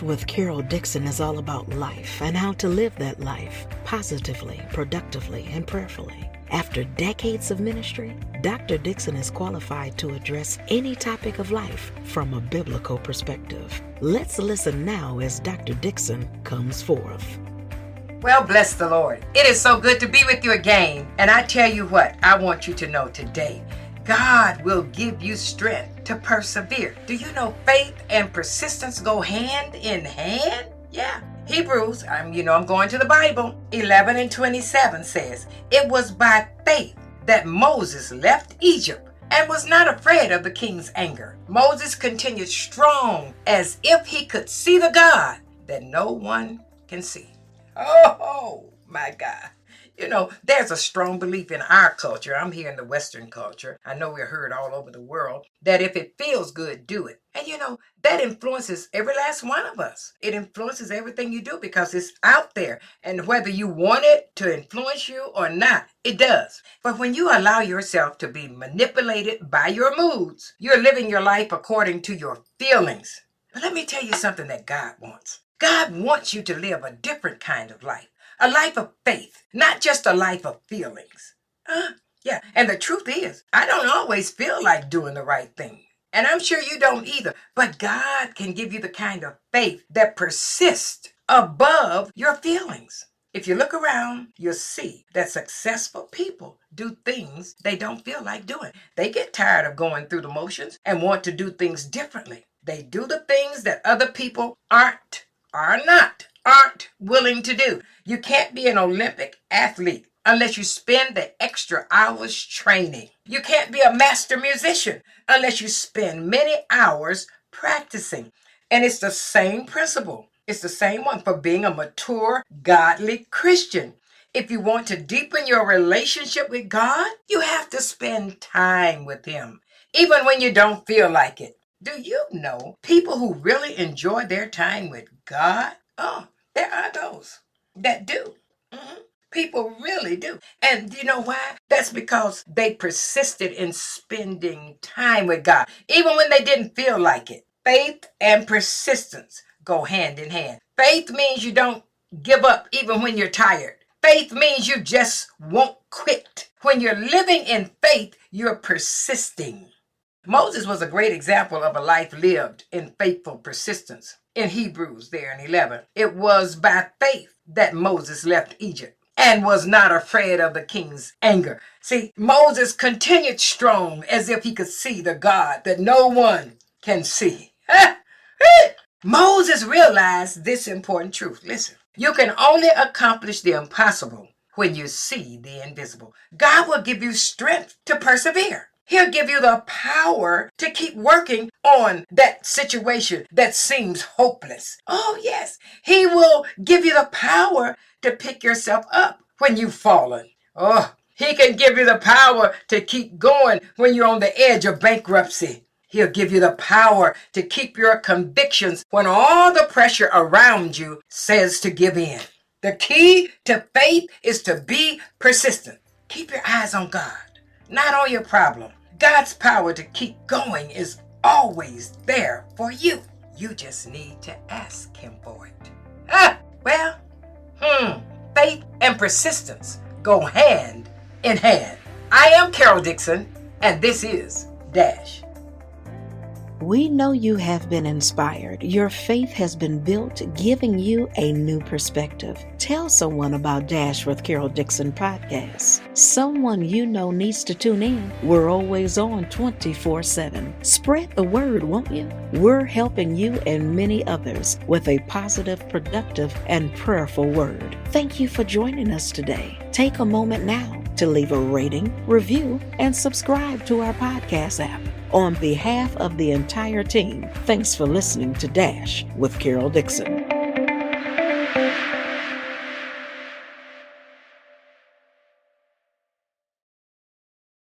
with Carol Dixon is all about life and how to live that life positively, productively, and prayerfully. After decades of ministry, Dr. Dixon is qualified to address any topic of life from a biblical perspective. Let's listen now as Dr. Dixon comes forth. Well, bless the Lord. It is so good to be with you again. And I tell you what, I want you to know today, God will give you strength to persevere. Do you know faith and persistence go hand in hand? Yeah. Hebrews, I'm going to the Bible, 11:27 says, it was by faith that Moses left Egypt and was not afraid of the king's anger. Moses continued strong as if he could see the God that no one can see. Oh my God. There's a strong belief in our culture. I'm here in the Western culture. I know we're heard all over the world that if it feels good, do it. And that influences every last one of us. It influences everything you do because it's out there. And whether you want it to influence you or not, it does. But when you allow yourself to be manipulated by your moods, you're living your life according to your feelings. But let me tell you something that God wants. God wants you to live a different kind of life. A life of faith, not just a life of feelings. Yeah, and the truth is, I don't always feel like doing the right thing. And I'm sure you don't either. But God can give you the kind of faith that persists above your feelings. If you look around, you'll see that successful people do things they don't feel like doing. They get tired of going through the motions and want to do things differently. They do the things that other people aren't willing to do. You can't be an Olympic athlete unless you spend the extra hours training. You can't be a master musician unless you spend many hours practicing. And it's the same principle. It's the same one for being a mature, godly Christian. If you want to deepen your relationship with God, you have to spend time with Him, even when you don't feel like it. Do you know people who really enjoy their time with God? Oh, there are those that do. People really do. And you know why? That's because they persisted in spending time with God, even when they didn't feel like it. Faith and persistence go hand in hand. Faith means you don't give up even when you're tired. Faith means you just won't quit. When you're living in faith, you're persisting. Moses was a great example of a life lived in faithful persistence. In Hebrews there in 11, it was by faith that Moses left Egypt and was not afraid of the king's anger. See, Moses continued strong as if he could see the God that no one can see. Moses realized this important truth. Listen, you can only accomplish the impossible when you see the invisible. God will give you strength to persevere. He'll give you the power to keep working on that situation that seems hopeless. Oh, yes. He will give you the power to pick yourself up when you've fallen. Oh, He can give you the power to keep going when you're on the edge of bankruptcy. He'll give you the power to keep your convictions when all the pressure around you says to give in. The key to faith is to be persistent. Keep your eyes on God, not on your problem. God's power to keep going is always there for you. You just need to ask Him for it. Faith and persistence go hand in hand. I am Carol Dixon, and this is Dash. We know you have been inspired. Your faith has been built, giving you a new perspective. Tell someone about Dash with Carol Dixon podcast. Someone you know needs to tune in. We're always on 24/7. Spread the word, won't you? We're helping you and many others with a positive, productive, and prayerful word. Thank you for joining us today. Take a moment now to leave a rating, review, and subscribe to our podcast app. On behalf of the entire team, thanks for listening to Dash with Carol Dixon.